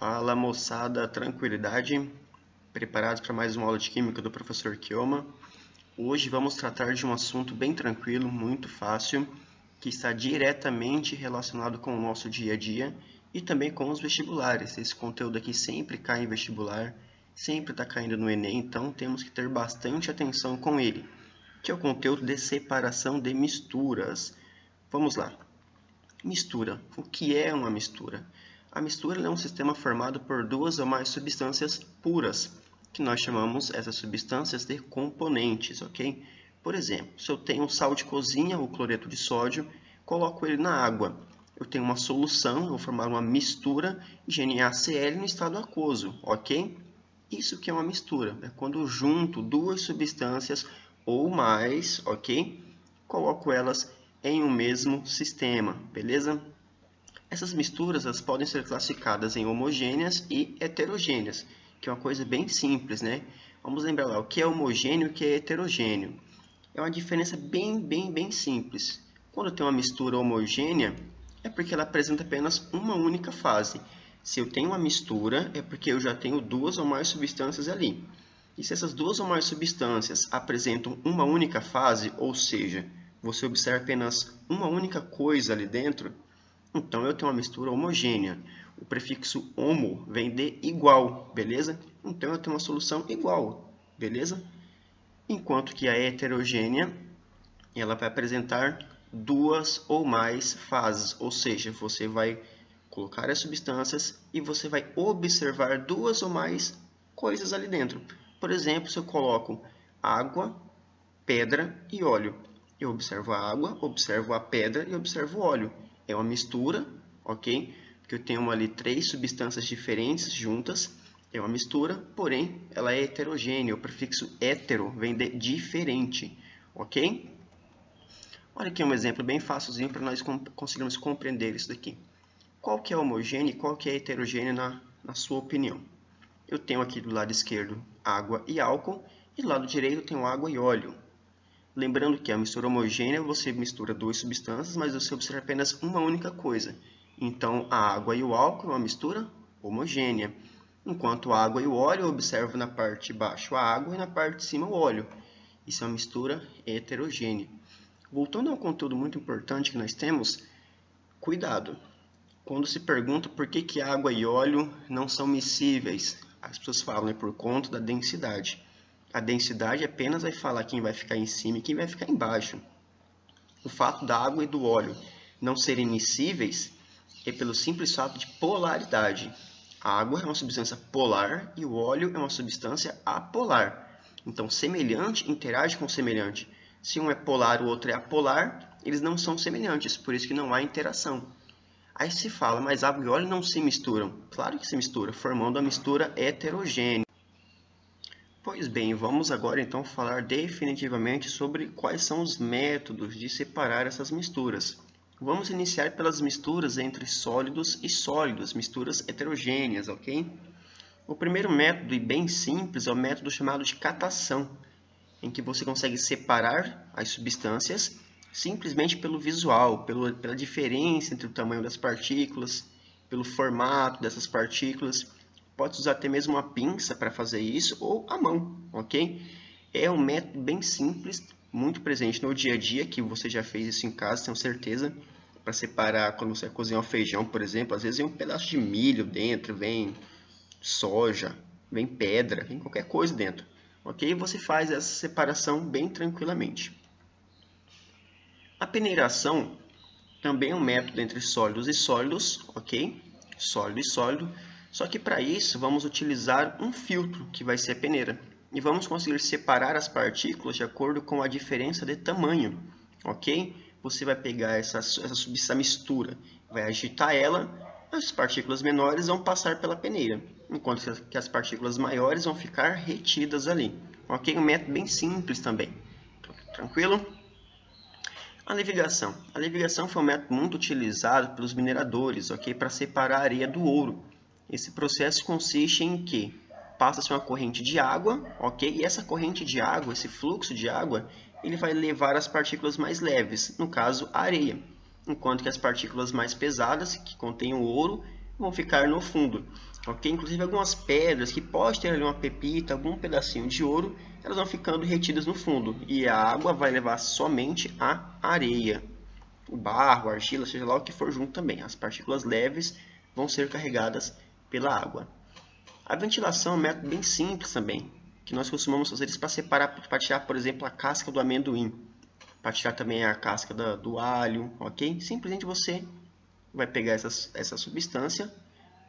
Fala moçada, tranquilidade? Preparados para mais uma aula de Química do professor Kioma? Hoje vamos tratar de um assunto bem tranquilo, muito fácil, que está diretamente relacionado com o nosso dia a dia e também com os vestibulares. Esse conteúdo aqui sempre cai em vestibular, sempre está caindo no Enem, então temos que ter bastante atenção com ele, que é o conteúdo de separação de misturas. Vamos lá. Mistura. O que é uma mistura? A mistura é um sistema formado por duas ou mais substâncias puras, que nós chamamos essas substâncias de componentes, ok? Por exemplo, se eu tenho sal de cozinha, o cloreto de sódio, coloco ele na água. Eu tenho uma solução, eu vou formar uma mistura de NaCl no estado aquoso, ok? Isso que é uma mistura, é quando eu junto duas substâncias ou mais, ok? Coloco elas em um mesmo sistema, beleza? Essas misturas elas podem ser classificadas em homogêneas e heterogêneas, que é uma coisa bem simples, né? Vamos lembrar lá, o que é homogêneo e o que é heterogêneo. É uma diferença bem simples. Quando tem uma mistura homogênea, é porque ela apresenta apenas uma única fase. Se eu tenho uma mistura, é porque eu já tenho duas ou mais substâncias ali. E se essas duas ou mais substâncias apresentam uma única fase, ou seja, você observa apenas uma única coisa ali dentro, então eu tenho uma mistura homogênea. O prefixo homo vem de igual, beleza? Então eu tenho uma solução igual, beleza? Enquanto que a heterogênea, ela vai apresentar duas ou mais fases, ou seja, você vai colocar as substâncias e você vai observar duas ou mais coisas ali dentro. Por exemplo, se eu coloco água, pedra e óleo, eu observo a água, observo a pedra e observo o óleo. É uma mistura, ok? Porque eu tenho ali três substâncias diferentes juntas. É uma mistura, porém, ela é heterogênea. O prefixo hetero vem de diferente, ok? Olha aqui um exemplo bem facilzinho para nós conseguirmos compreender isso daqui. Qual que é homogêneo e qual que é heterogêneo na sua opinião? Eu tenho aqui do lado esquerdo água e álcool e do lado direito eu tenho água e óleo. Lembrando que a mistura homogênea, você mistura duas substâncias, mas você observa apenas uma única coisa. Então, a água e o álcool é uma mistura homogênea. Enquanto a água e o óleo, eu observo na parte de baixo a água e na parte de cima o óleo. Isso é uma mistura heterogênea. Voltando a um conteúdo muito importante que nós temos, cuidado. Quando se pergunta por que água e óleo não são miscíveis, as pessoas falam por conta da densidade. A densidade apenas vai falar quem vai ficar em cima e quem vai ficar embaixo. O fato da água e do óleo não serem miscíveis é pelo simples fato de polaridade. A água é uma substância polar e o óleo é uma substância apolar. Então, semelhante interage com semelhante. Se um é polar e o outro é apolar, eles não são semelhantes, por isso que não há interação. Aí se fala, mas água e óleo não se misturam. Claro que se mistura, formando a mistura heterogênea. Pois bem, vamos agora então falar definitivamente sobre quais são os métodos de separar essas misturas. Vamos iniciar pelas misturas entre sólidos e sólidos, misturas heterogêneas, ok? O primeiro método, e bem simples, é o método chamado de catação, em que você consegue separar as substâncias simplesmente pelo visual, pela diferença entre o tamanho das partículas, pelo formato dessas partículas. Pode usar até mesmo uma pinça para fazer isso, ou a mão, ok? É um método bem simples, muito presente no dia a dia, que você já fez isso em casa, tenho certeza, para separar quando você vai cozinhar um feijão, por exemplo. Às vezes vem um pedaço de milho dentro, vem soja, vem pedra, vem qualquer coisa dentro, ok? E você faz essa separação bem tranquilamente. A peneiração também é um método entre sólidos e sólidos, ok? Sólido e sólido. Só que para isso vamos utilizar um filtro, que vai ser a peneira. E vamos conseguir separar as partículas de acordo com a diferença de tamanho, ok? Você vai pegar essa mistura, vai agitar ela, as partículas menores vão passar pela peneira, enquanto que as partículas maiores vão ficar retidas ali, ok? Um método bem simples também, tranquilo? A levigação. A levigação foi um método muito utilizado pelos mineradores, ok? Para separar a areia do ouro. Esse processo consiste em que passa-se uma corrente de água, ok? E essa corrente de água, esse fluxo de água, ele vai levar as partículas mais leves, no caso a areia, enquanto que as partículas mais pesadas, que contêm o ouro, vão ficar no fundo, ok? Inclusive algumas pedras que pode ter ali uma pepita, algum pedacinho de ouro, elas vão ficando retidas no fundo e a água vai levar somente a areia, o barro, a argila, seja lá o que for junto também. As partículas leves vão ser carregadas pela água. A ventilação é um método bem simples também, que nós costumamos fazer isso para separar, para tirar, por exemplo, a casca do amendoim, para tirar também a casca do alho, ok? Simplesmente você vai pegar essa substância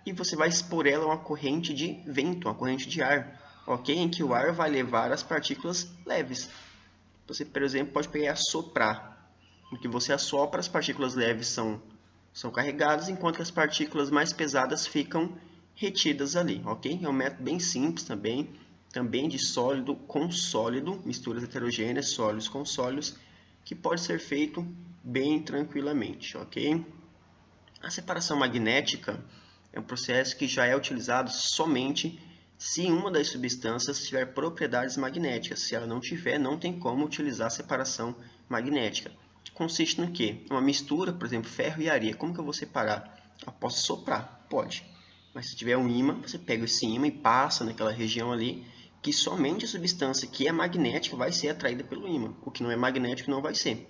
e você vai expor ela a uma corrente de vento, uma corrente de ar, ok? Em que o ar vai levar as partículas leves. Você, por exemplo, pode pegar e assoprar. No que você assopra, as partículas leves são carregadas, enquanto que as partículas mais pesadas ficam retidas ali, ok? É um método bem simples também de sólido com sólido, misturas heterogêneas, sólidos com sólidos, que pode ser feito bem tranquilamente, ok? A separação magnética é um processo que já é utilizado somente se uma das substâncias tiver propriedades magnéticas. Se ela não tiver, não tem como utilizar a separação magnética. Consiste no quê? Uma mistura, por exemplo, ferro e areia. Como que eu vou separar? Eu posso soprar? Pode. Mas se tiver um ímã, você pega esse ímã e passa naquela região ali, que somente a substância que é magnética vai ser atraída pelo ímã. O que não é magnético não vai ser.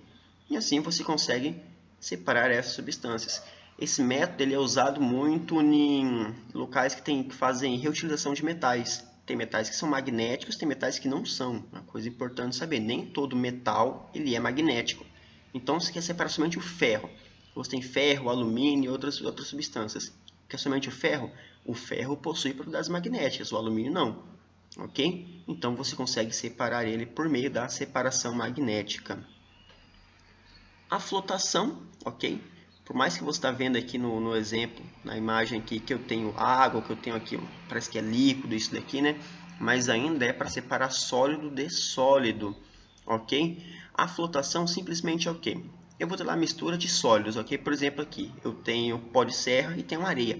E assim você consegue separar essas substâncias. Esse método ele é usado muito em locais que fazem reutilização de metais. Tem metais que são magnéticos, tem metais que não são. Uma coisa importante saber, nem todo metal ele é magnético. Então, você quer separar somente o ferro. Você tem ferro, alumínio e outras substâncias. Quer somente o ferro? O ferro possui propriedades magnéticas, o alumínio não. Ok? Então, você consegue separar ele por meio da separação magnética. A flotação, ok? Por mais que você está vendo aqui no exemplo, na imagem aqui, que eu tenho água, que eu tenho aqui, parece que é líquido isso daqui, né? Mas ainda é para separar sólido de sólido, ok? A flotação simplesmente é o quê? Eu vou ter lá a mistura de sólidos, ok? Por exemplo, aqui eu tenho pó de serra e tenho areia.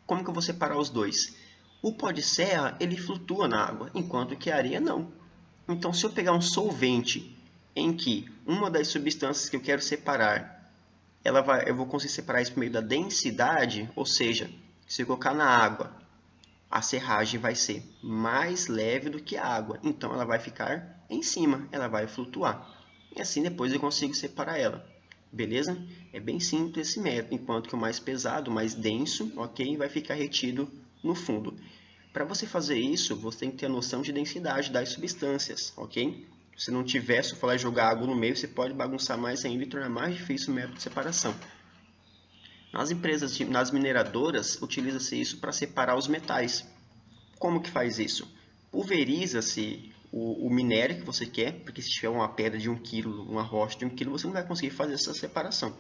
Como que eu vou separar os dois? O pó de serra, ele flutua na água, enquanto que a areia não. Então, se eu pegar um solvente em que uma das substâncias que eu quero separar, eu vou conseguir separar isso por meio da densidade, ou seja, se eu colocar na água, a serragem vai ser mais leve do que a água, então ela vai ficar em cima, ela vai flutuar. E assim depois eu consigo separar ela, beleza? É bem simples esse método, enquanto que o mais pesado, o mais denso, ok, vai ficar retido no fundo. Para você fazer isso, você tem que ter a noção de densidade das substâncias, ok? Se não tiver, se eu falar jogar água no meio, você pode bagunçar mais ainda e tornar mais difícil o método de separação. Nas mineradoras, utiliza-se isso para separar os metais. Como que faz isso? Pulveriza-se o minério que você quer, porque se tiver uma pedra de 1 kg, uma rocha de 1 kg, você não vai conseguir fazer essa separação.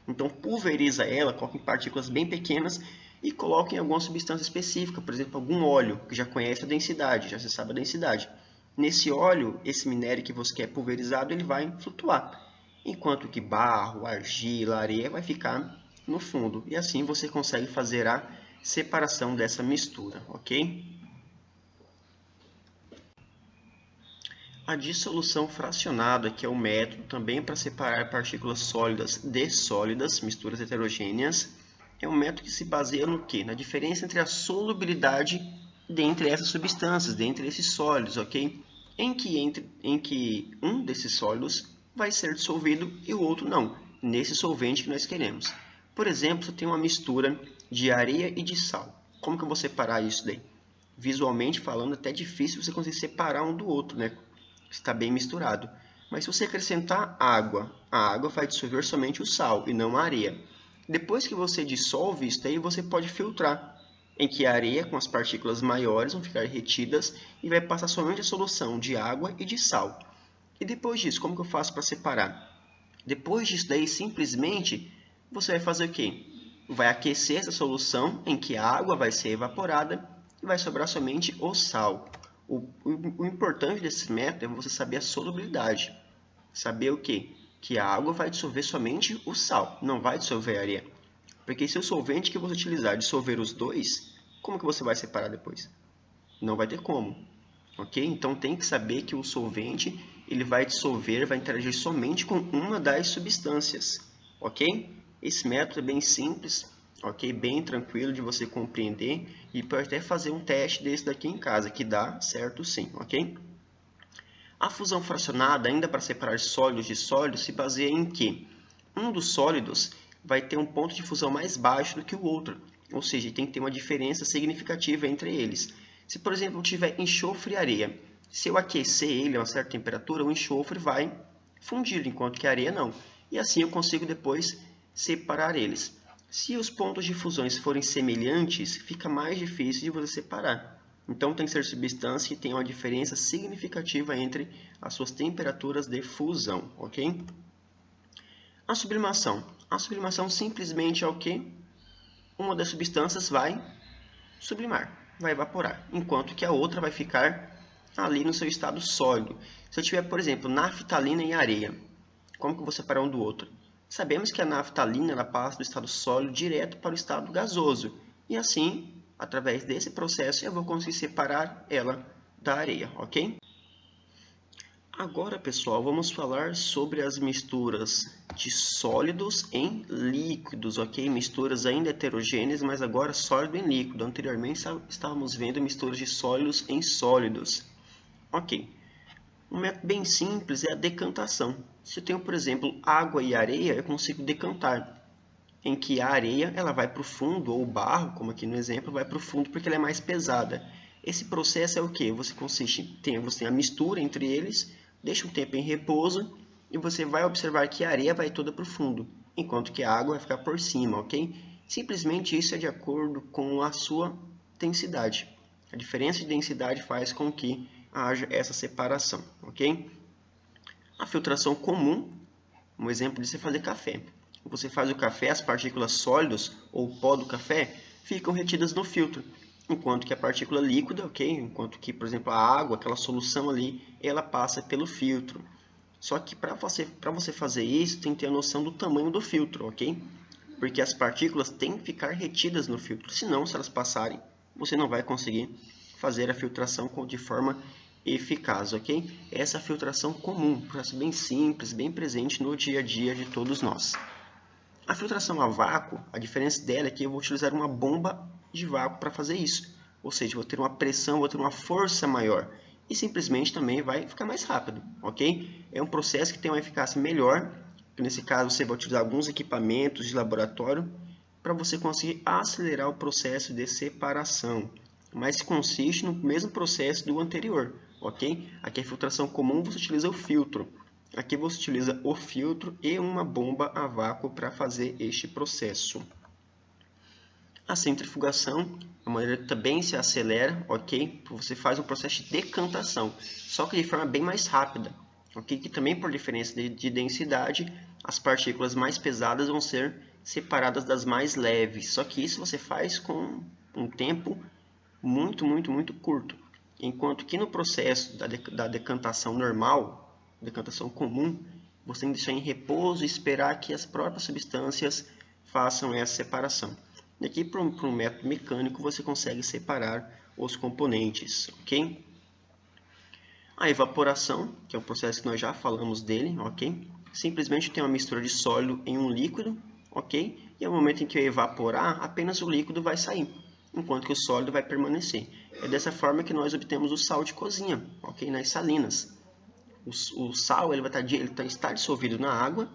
Então, pulveriza ela, coloca em partículas bem pequenas e coloca em alguma substância específica, por exemplo, algum óleo, que já conhece a densidade, já se sabe a densidade. Nesse óleo, esse minério que você quer pulverizado, ele vai flutuar, enquanto que barro, argila, areia vai ficar no fundo. E assim você consegue fazer a separação dessa mistura, ok? A dissolução fracionada, que é o método também para separar partículas sólidas de sólidas, misturas heterogêneas, é um método que se baseia no quê? Na diferença entre a solubilidade dentre essas substâncias, dentre esses sólidos, ok? Em que um desses sólidos vai ser dissolvido e o outro não, nesse solvente que nós queremos. Por exemplo, você tem uma mistura de areia e de sal. Como que eu vou separar isso daí? Visualmente falando, até é difícil você conseguir separar um do outro, né? Está bem misturado. Mas se você acrescentar água, a água vai dissolver somente o sal e não a areia. Depois que você dissolve isso daí, você pode filtrar, em que a areia com as partículas maiores vão ficar retidas e vai passar somente a solução de água e de sal. E depois disso, como que eu faço para separar? Depois disso daí, simplesmente, você vai fazer o quê? Vai aquecer essa solução em que a água vai ser evaporada e vai sobrar somente o sal. O importante desse método é você saber a solubilidade. Saber o quê? Que a água vai dissolver somente o sal, não vai dissolver a areia. Porque se o solvente que você utilizar dissolver os dois, como que você vai separar depois? Não vai ter como. Ok? Então tem que saber que o solvente ele vai dissolver, vai interagir somente com uma das substâncias. Ok? Esse método é bem simples, ok? Bem tranquilo de você compreender e pode até fazer um teste desse daqui em casa, que dá certo sim, ok? A fusão fracionada, ainda para separar sólidos de sólidos, se baseia em que um dos sólidos vai ter um ponto de fusão mais baixo do que o outro, ou seja, tem que ter uma diferença significativa entre eles. Se, por exemplo, eu tiver enxofre e areia, se eu aquecer ele a uma certa temperatura, o enxofre vai fundir, enquanto que a areia não. E assim eu consigo depois separar eles. Se os pontos de fusões forem semelhantes, fica mais difícil de você separar. Então, tem que ser substância que tenha uma diferença significativa entre as suas temperaturas de fusão, ok? A sublimação. A sublimação simplesmente é o quê? Uma das substâncias vai sublimar, vai evaporar, enquanto que a outra vai ficar ali no seu estado sólido. Se eu tiver, por exemplo, naftalina e areia, como que eu vou separar um do outro? Sabemos que a naftalina ela passa do estado sólido direto para o estado gasoso, e assim, através desse processo, eu vou conseguir separar ela da areia, ok? Agora, pessoal, vamos falar sobre as misturas de sólidos em líquidos, ok? Misturas ainda heterogêneas, mas agora sólido em líquido. Anteriormente, estávamos vendo misturas de sólidos em sólidos. Ok. Um método bem simples é a decantação. Se eu tenho, por exemplo, água e areia, eu consigo decantar. Em que a areia ela vai para o fundo, ou o barro, como aqui no exemplo, vai para o fundo porque ela é mais pesada. Esse processo é o que? Você tem a mistura entre eles, deixa um tempo em repouso e você vai observar que a areia vai toda para o fundo, enquanto que a água vai ficar por cima, ok? Simplesmente isso é de acordo com a sua densidade. A diferença de densidade faz com que haja essa separação, ok? A filtração comum, um exemplo disso é fazer café. Você faz o café, as partículas sólidas ou pó do café ficam retidas no filtro, enquanto que a partícula líquida, ok? Enquanto que, por exemplo, a água, aquela solução ali, ela passa pelo filtro. Só que para você fazer isso, tem que ter a noção do tamanho do filtro, ok? Porque as partículas têm que ficar retidas no filtro, senão, se elas passarem, você não vai conseguir fazer a filtração de forma eficaz, ok? Essa é a filtração comum, um processo bem simples, bem presente no dia a dia de todos nós. A filtração a vácuo, a diferença dela é que eu vou utilizar uma bomba de vácuo para fazer isso. Ou seja, vou ter uma pressão, vou ter uma força maior. E simplesmente também vai ficar mais rápido, ok? É um processo que tem uma eficácia melhor. Nesse caso, você vai utilizar alguns equipamentos de laboratório para você conseguir acelerar o processo de separação. Mas consiste no mesmo processo do anterior, ok? Aqui a filtração comum, você utiliza o filtro. Aqui você utiliza o filtro e uma bomba a vácuo para fazer este processo. A centrifugação é uma maneira que também se acelera, ok? Você faz um processo de decantação, só que de forma bem mais rápida, ok? Que também por diferença de densidade, as partículas mais pesadas vão ser separadas das mais leves. Só que isso você faz com um tempo muito curto. Enquanto que no processo da decantação normal, decantação comum, você tem que deixar em repouso e esperar que as próprias substâncias façam essa separação. E aqui, para um método mecânico, você consegue separar os componentes, ok? A evaporação, que é um processo que nós já falamos dele, ok? Simplesmente tem uma mistura de sólido em um líquido, ok? E no momento em que eu evaporar, apenas o líquido vai sair, enquanto que o sólido vai permanecer. É dessa forma que nós obtemos o sal de cozinha, ok? Nas salinas. O sal ele vai estar dissolvido na água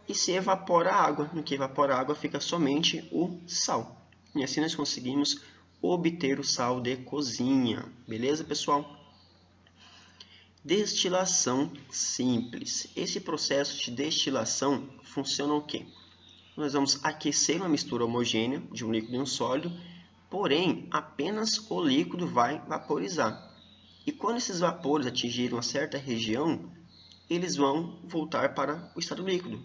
e se evapora a água. No que evapora a água fica somente o sal. E assim nós conseguimos obter o sal de cozinha. Beleza, pessoal? Destilação simples. Esse processo de destilação funciona o quê? Nós vamos aquecer uma mistura homogênea de um líquido e um sólido, porém apenas o líquido vai vaporizar. E quando esses vapores atingirem uma certa região, eles vão voltar para o estado líquido.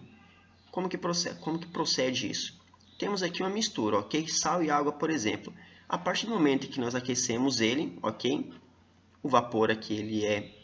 Como que procede isso? Temos aqui uma mistura, ok? Sal e água, por exemplo. A partir do momento em que nós aquecemos ele, ok? O vapor aqui ele é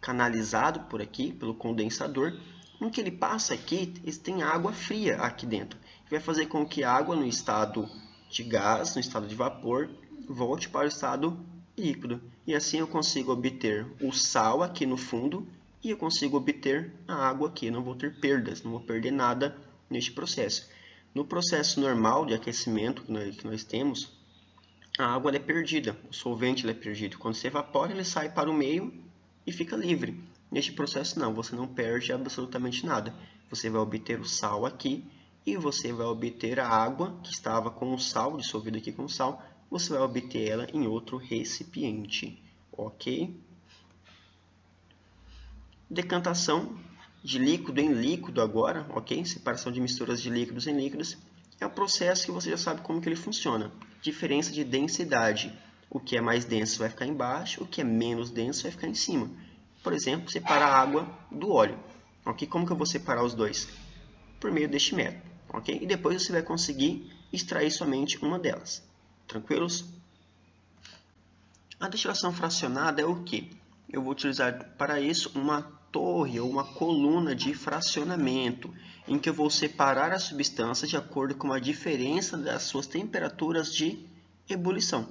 canalizado por aqui, pelo condensador. No que ele passa aqui, tem água fria aqui dentro. Que vai fazer com que a água no estado de gás, no estado de vapor, volte para o estado líquido. E assim eu consigo obter o sal aqui no fundo e eu consigo obter a água aqui. Não vou ter perdas, não vou perder nada neste processo. No processo normal de aquecimento que nós temos, a água é perdida, o solvente é perdido. Quando se evapora, ele sai para o meio e fica livre. Neste processo não, você não perde absolutamente nada. Você vai obter o sal aqui e você vai obter a água que estava com o sal, dissolvida aqui com o sal, você vai obter ela em outro recipiente, ok? Decantação de líquido em líquido agora, ok? Separação de misturas de líquidos em líquidos. É um processo que você já sabe como que ele funciona. Diferença de densidade. O que é mais denso vai ficar embaixo, o que é menos denso vai ficar em cima. Por exemplo, separar a água do óleo. Ok? Como que eu vou separar os dois? Por meio deste método. Ok? E depois você vai conseguir extrair somente uma delas. Tranquilos? A destilação fracionada é o que? Eu vou utilizar para isso uma torre ou uma coluna de fracionamento, em que eu vou separar as substâncias de acordo com a diferença das suas temperaturas de ebulição.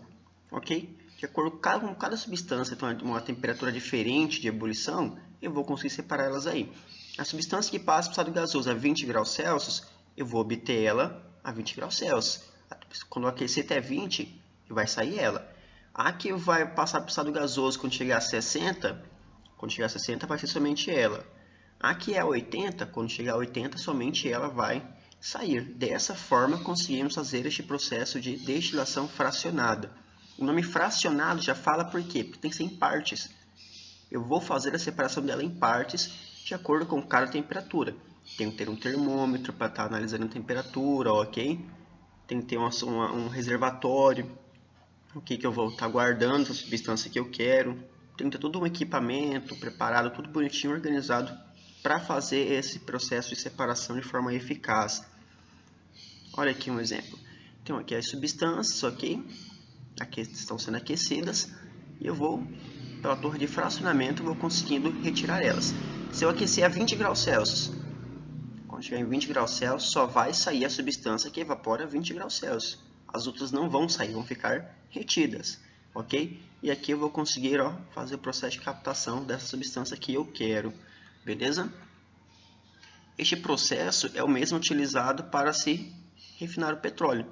Ok? De acordo com cada substância tem uma temperatura diferente de ebulição, eu vou conseguir separar elas aí. A substância que passa para o estado gasoso a 20 graus Celsius, eu vou obter ela a 20 graus Celsius. Quando eu aquecer até 20, vai sair ela. A que vai passar para o estado gasoso quando chegar a 60, vai ser somente ela. A que é 80, quando chegar a 80, somente ela vai sair. Dessa forma, conseguimos fazer este processo de destilação fracionada. O nome fracionado já fala por quê? Porque tem que ser em partes. Eu vou fazer a separação dela em partes de acordo com cada temperatura. Tenho que ter um termômetro para estar analisando a temperatura, ok? Tem que ter um reservatório. O que eu vou estar guardando, a substância que eu quero. Tem que ter todo um equipamento preparado, tudo bonitinho, organizado para fazer esse processo de separação de forma eficaz. Olha aqui um exemplo. Então aqui as substâncias, ok? Aqui estão sendo aquecidas e eu vou, pela torre de fracionamento, vou conseguindo retirar elas. Se eu aquecer a 20 graus Celsius, quando chegar em 20 graus Celsius, só vai sair a substância que evapora a 20 graus Celsius. As outras não vão sair, vão ficar retidas, ok? E aqui eu vou conseguir fazer o processo de captação dessa substância que eu quero, beleza? Este processo é o mesmo utilizado para se refinar o petróleo.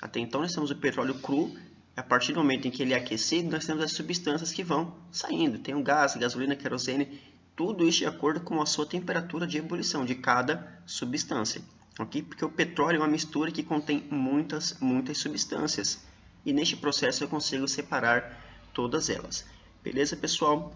Até então nós temos o petróleo cru, a partir do momento em que ele é aquecido, nós temos as substâncias que vão saindo. Tem o gás, gasolina, querosene, tudo isso de acordo com a sua temperatura de ebulição de cada substância. Okay? Porque o petróleo é uma mistura que contém muitas substâncias. E neste processo eu consigo separar todas elas. Beleza, pessoal?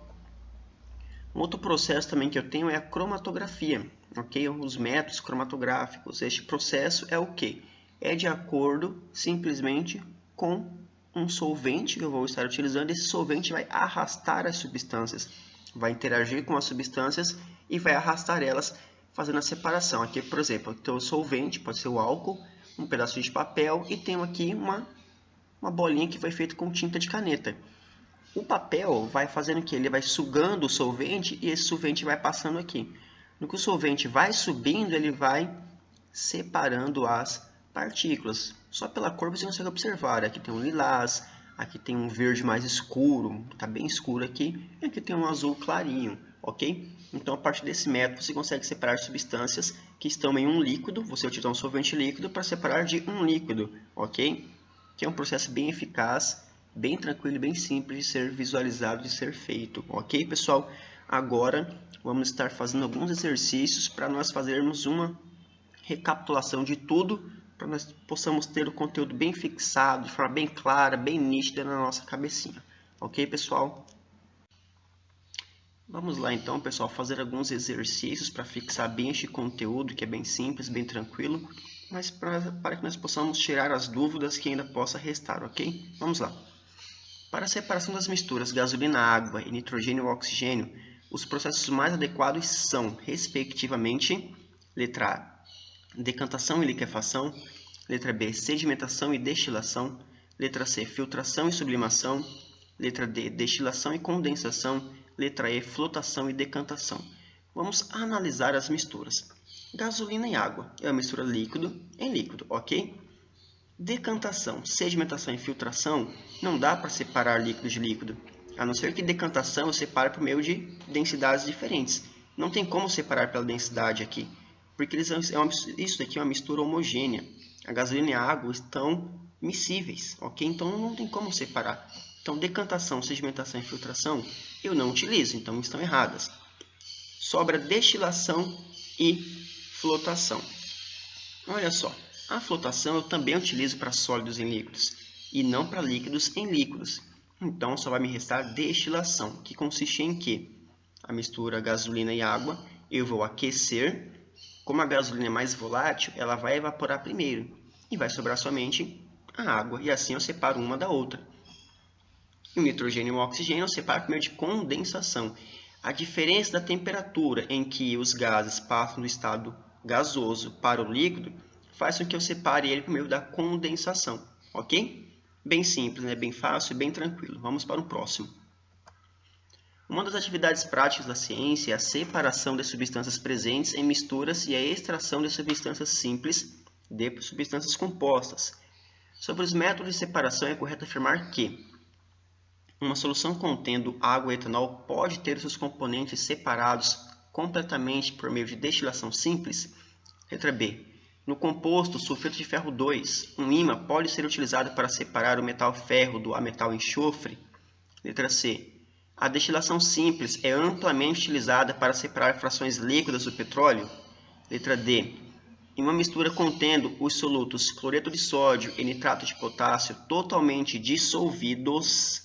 Um outro processo também que eu tenho é a cromatografia. Okay? Os métodos cromatográficos. Este processo é o que? É de acordo simplesmente com um solvente que eu vou estar utilizando. Esse solvente vai arrastar as substâncias, vai interagir com as substâncias e vai arrastar elas, fazendo a separação. Aqui, por exemplo, tem o solvente, pode ser o álcool, um pedaço de papel e tenho aqui uma bolinha que foi feita com tinta de caneta. O papel vai fazendo o que? Ele vai sugando o solvente e esse solvente vai passando aqui. No que o solvente vai subindo, ele vai separando as partículas. Só pela cor você consegue observar. Aqui tem um lilás, aqui tem um verde mais escuro, está bem escuro aqui, e aqui tem um azul clarinho, ok? Então, a partir desse método, você consegue separar substâncias que estão em um líquido, você utiliza um solvente líquido para separar de um líquido, ok? Que é um processo bem eficaz, bem tranquilo e bem simples de ser visualizado, de ser feito, ok, pessoal? Agora, vamos estar fazendo alguns exercícios para nós fazermos uma recapitulação de tudo, para nós possamos ter o conteúdo bem fixado, de forma bem clara, bem nítida na nossa cabecinha. Ok, pessoal? Vamos lá então, pessoal, fazer alguns exercícios para fixar bem este conteúdo, que é bem simples, bem tranquilo, mas para que nós possamos tirar as dúvidas que ainda possa restar, ok? Vamos lá. Para a separação das misturas gasolina, água e nitrogênio ou oxigênio, os processos mais adequados são, respectivamente, letra A, decantação e liquefação, letra B, sedimentação e destilação, letra C, filtração e sublimação, letra D, destilação e condensação, letra E, flotação e decantação. Vamos analisar as misturas. Gasolina e água é uma mistura líquido em líquido, ok? Decantação, sedimentação e filtração não dá para separar líquido de líquido, a não ser que decantação eu separe por meio de densidades diferentes. Não tem como separar pela densidade aqui. Porque isso daqui é uma mistura homogênea. A gasolina e a água estão miscíveis, ok? Então não tem como separar. Então decantação, sedimentação e filtração eu não utilizo, então estão erradas. Sobra destilação e flotação. Olha só, a flotação eu também utilizo para sólidos em líquidos e não para líquidos em líquidos. Então só vai me restar destilação, que consiste em quê? A mistura gasolina e água, eu vou aquecer. Como a gasolina é mais volátil, ela vai evaporar primeiro e vai sobrar somente a água, e assim eu separo uma da outra. E o nitrogênio e o oxigênio eu separo primeiro de condensação. A diferença da temperatura em que os gases passam do estado gasoso para o líquido faz com que eu separe ele por meio da condensação, ok? Bem simples, né? Bem fácil e bem tranquilo. Vamos para o próximo. Uma das atividades práticas da ciência é a separação de substâncias presentes em misturas e a extração de substâncias simples de substâncias compostas. Sobre os métodos de separação, é correto afirmar que uma solução contendo água e etanol pode ter seus componentes separados completamente por meio de destilação simples? Letra B. No composto sulfeto de ferro 2, um ímã pode ser utilizado para separar o metal ferro do metal enxofre? Letra C. A destilação simples é amplamente utilizada para separar frações líquidas do petróleo? Letra D. Em uma mistura contendo os solutos cloreto de sódio e nitrato de potássio totalmente dissolvidos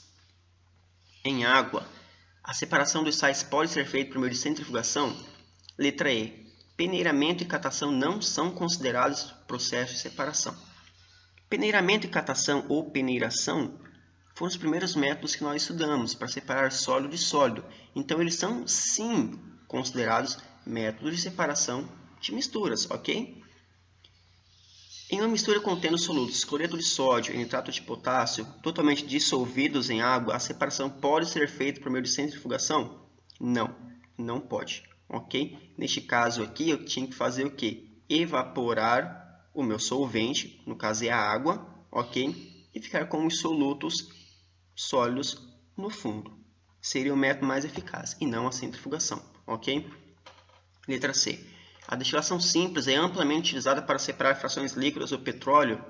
em água, a separação dos sais pode ser feita por meio de centrifugação? Letra E. Peneiramento e catação não são considerados processos de separação. Peneiramento e catação ou peneiração foram os primeiros métodos que nós estudamos para separar sólido de sólido. Então, eles são, sim, considerados métodos de separação de misturas, ok? Em uma mistura contendo solutos cloreto de sódio e nitrato de potássio totalmente dissolvidos em água, a separação pode ser feita por meio de centrifugação? Não, não pode, ok? Neste caso aqui, eu tinha que fazer o quê? Evaporar o meu solvente, no caso é a água, ok? E ficar com os solutos sólidos no fundo. Seria o método mais eficaz e não a centrifugação, ok? Letra C. A destilação simples é amplamente utilizada para separar frações líquidas do petróleo?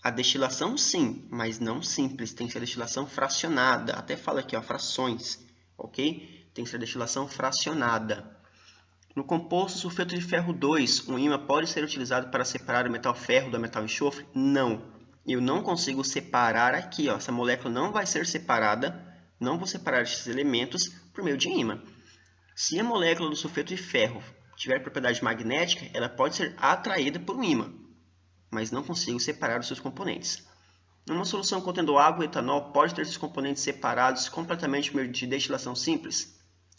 A destilação sim, mas não simples, tem que ser a destilação fracionada. Até fala aqui, ó, frações, ok? Tem que ser a destilação fracionada. No composto sulfeto de ferro 2, um ímã pode ser utilizado para separar o metal ferro do metal enxofre? Não. Eu não consigo separar aqui, ó, essa molécula não vai ser separada, não vou separar esses elementos por meio de ímã. Se a molécula do sulfeto de ferro tiver propriedade magnética, ela pode ser atraída por um ímã, mas não consigo separar os seus componentes. Uma solução contendo água e etanol pode ter seus componentes separados completamente por meio de destilação simples?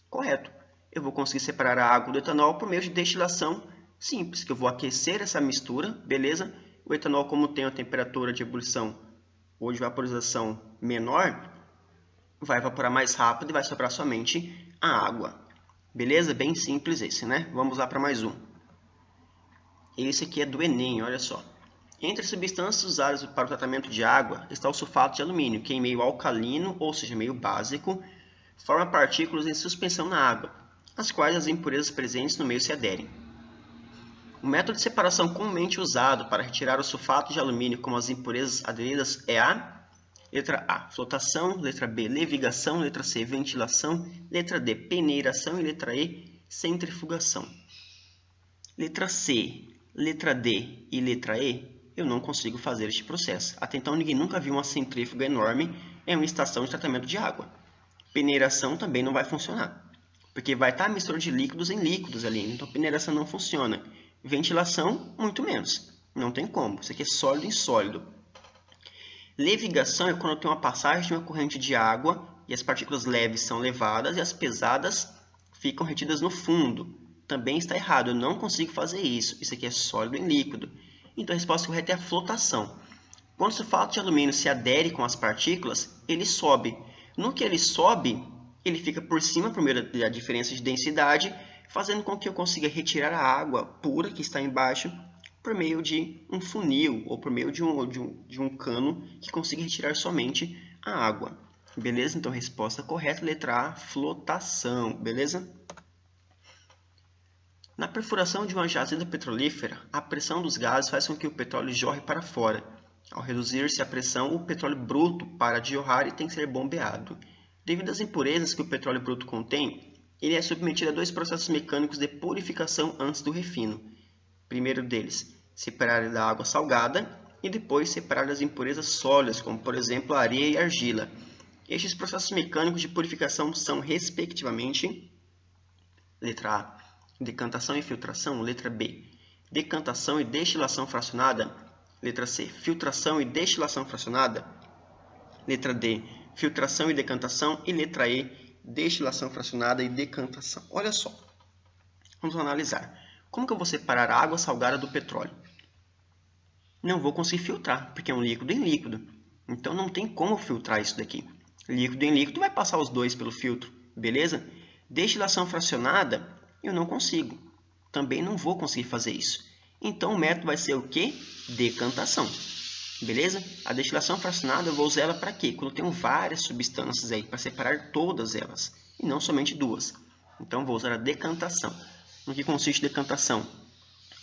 Correto. Eu vou conseguir separar a água do etanol por meio de destilação simples, que eu vou aquecer essa mistura, beleza? O etanol, como tem a temperatura de ebulição ou de vaporização menor, vai evaporar mais rápido e vai sobrar somente a água. Beleza? Bem simples esse, né? Vamos lá para mais um. Esse aqui é do Enem, olha só. Entre as substâncias usadas para o tratamento de água está o sulfato de alumínio, que em meio alcalino, ou seja, meio básico, forma partículas em suspensão na água, às quais as impurezas presentes no meio se aderem. O método de separação comumente usado para retirar o sulfato de alumínio como as impurezas aderidas é a letra A, flotação, letra B, levigação, letra C, ventilação, letra D, peneiração e letra E, centrifugação. Letra C, letra D e letra E, eu não consigo fazer este processo. Até então ninguém nunca viu uma centrífuga enorme em uma estação de tratamento de água. Peneiração também não vai funcionar, porque vai estar a mistura de líquidos em líquidos ali, então peneiração não funciona. Ventilação, muito menos, não tem como, isso aqui é sólido em sólido. Levigação é quando eu tenho uma passagem de uma corrente de água e as partículas leves são levadas e as pesadas ficam retidas no fundo. Também está errado, eu não consigo fazer isso. Isso aqui é sólido em líquido. Então a resposta correta é a flotação. Quando o sulfato de alumínio se adere com as partículas, ele sobe. No que ele sobe, ele fica por cima por meio da diferença de densidade, fazendo com que eu consiga retirar a água pura que está embaixo por meio de um funil ou por meio de um cano que consiga retirar somente a água. Beleza? Então, resposta correta, letra A, flotação. Beleza? Na perfuração de uma jazida petrolífera, a pressão dos gases faz com que o petróleo jorre para fora. Ao reduzir-se a pressão, o petróleo bruto para de jorrar e tem que ser bombeado. Devido às impurezas que o petróleo bruto contém, ele é submetido a 2 processos mecânicos de purificação antes do refino. Primeiro deles, separar ele da água salgada e depois separar das impurezas sólidas, como por exemplo a areia e a argila. Estes processos mecânicos de purificação são, respectivamente, letra A, decantação e filtração, letra B, decantação e destilação fracionada, letra C, filtração e destilação fracionada, letra D, filtração e decantação, e letra E, destilação fracionada e decantação. Olha só, vamos analisar. Como que eu vou separar a água salgada do petróleo? Não vou conseguir filtrar, porque é um líquido em líquido. Então não tem como filtrar isso daqui. Líquido em líquido vai passar os dois pelo filtro, beleza? Destilação fracionada, eu não consigo. Também não vou conseguir fazer isso. Então o método vai ser o quê? Decantação. Beleza? A destilação fracionada eu vou usar ela para quê? Quando eu tenho várias substâncias aí, para separar todas elas, e não somente 2. Então vou usar a decantação. No que consiste decantação?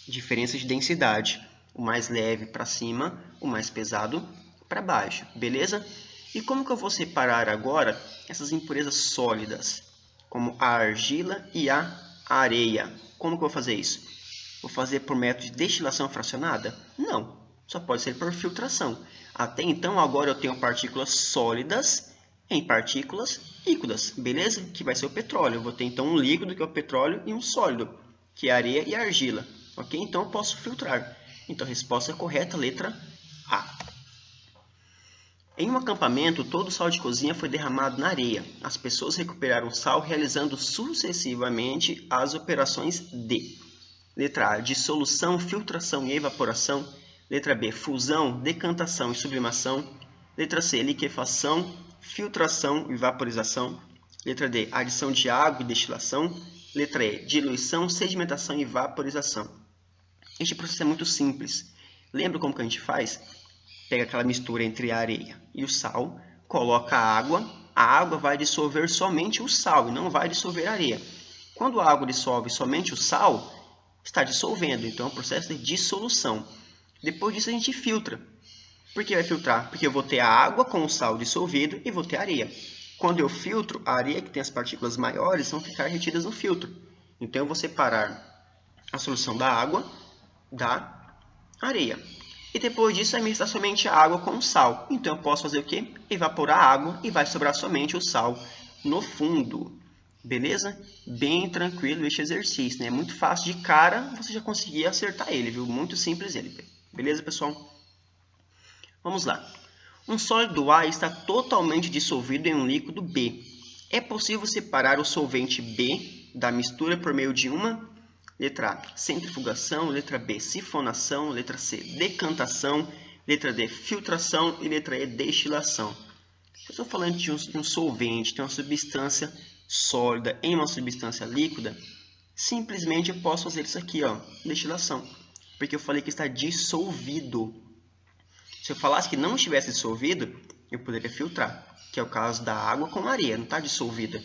Diferença de densidade. O mais leve para cima, o mais pesado para baixo. Beleza? E como que eu vou separar agora essas impurezas sólidas, como a argila e a areia? Como que eu vou fazer isso? Vou fazer por método de destilação fracionada? Não, só pode ser por filtração. Até então, agora eu tenho partículas sólidas em partículas líquidas, beleza? Que vai ser o petróleo. Eu vou ter então um líquido, que é o petróleo, e um sólido, que é a areia e a argila. Ok? Então eu posso filtrar. Então a resposta correta, letra A. Em um acampamento, todo o sal de cozinha foi derramado na areia. As pessoas recuperaram o sal realizando sucessivamente as operações de: letra A, dissolução, filtração e evaporação. Letra B, fusão, decantação e sublimação. Letra C, liquefação, filtração e vaporização. Letra D, adição de água e destilação. Letra E, diluição, sedimentação e vaporização. Este processo é muito simples. Lembra como que a gente faz? Pega aquela mistura entre a areia e o sal, coloca a água vai dissolver somente o sal e não vai dissolver a areia. Quando a água dissolve somente o sal, está dissolvendo, então é um processo de dissolução. Depois disso a gente filtra. Por que vai filtrar? Porque eu vou ter a água com o sal dissolvido e vou ter a areia. Quando eu filtro, a areia, que tem as partículas maiores, vão ficar retidas no filtro. Então eu vou separar a solução da água da areia. E depois disso vai misturar somente a água com o sal. Então eu posso fazer o quê? Evaporar a água e vai sobrar somente o sal no fundo. Beleza? Bem tranquilo este exercício, né? É muito fácil de cara, você já conseguia acertar ele, viu? Muito simples ele. Beleza, pessoal? Vamos lá. Um sólido A está totalmente dissolvido em um líquido B. É possível separar o solvente B da mistura por meio de uma: letra A, centrifugação, letra B, sifonação, letra C, decantação, letra D, filtração e letra E, destilação. Eu estou falando de um solvente, de uma substância sólida em uma substância líquida, simplesmente eu posso fazer isso aqui, ó, destilação, porque eu falei que está dissolvido. Se eu falasse que não estivesse dissolvido, eu poderia filtrar, que é o caso da água com areia, não está dissolvida,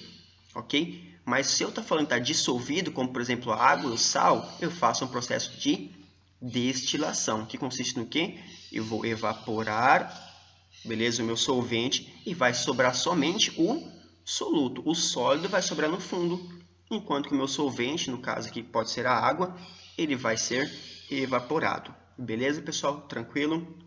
ok? Mas se eu estou falando que está dissolvido, como por exemplo a água e o sal, eu faço um processo de destilação, que consiste no quê? Eu vou evaporar, beleza, o meu solvente, e vai sobrar somente o soluto. O sólido vai sobrar no fundo, enquanto que o meu solvente, no caso aqui pode ser a água, ele vai ser evaporado. Beleza, pessoal? Tranquilo?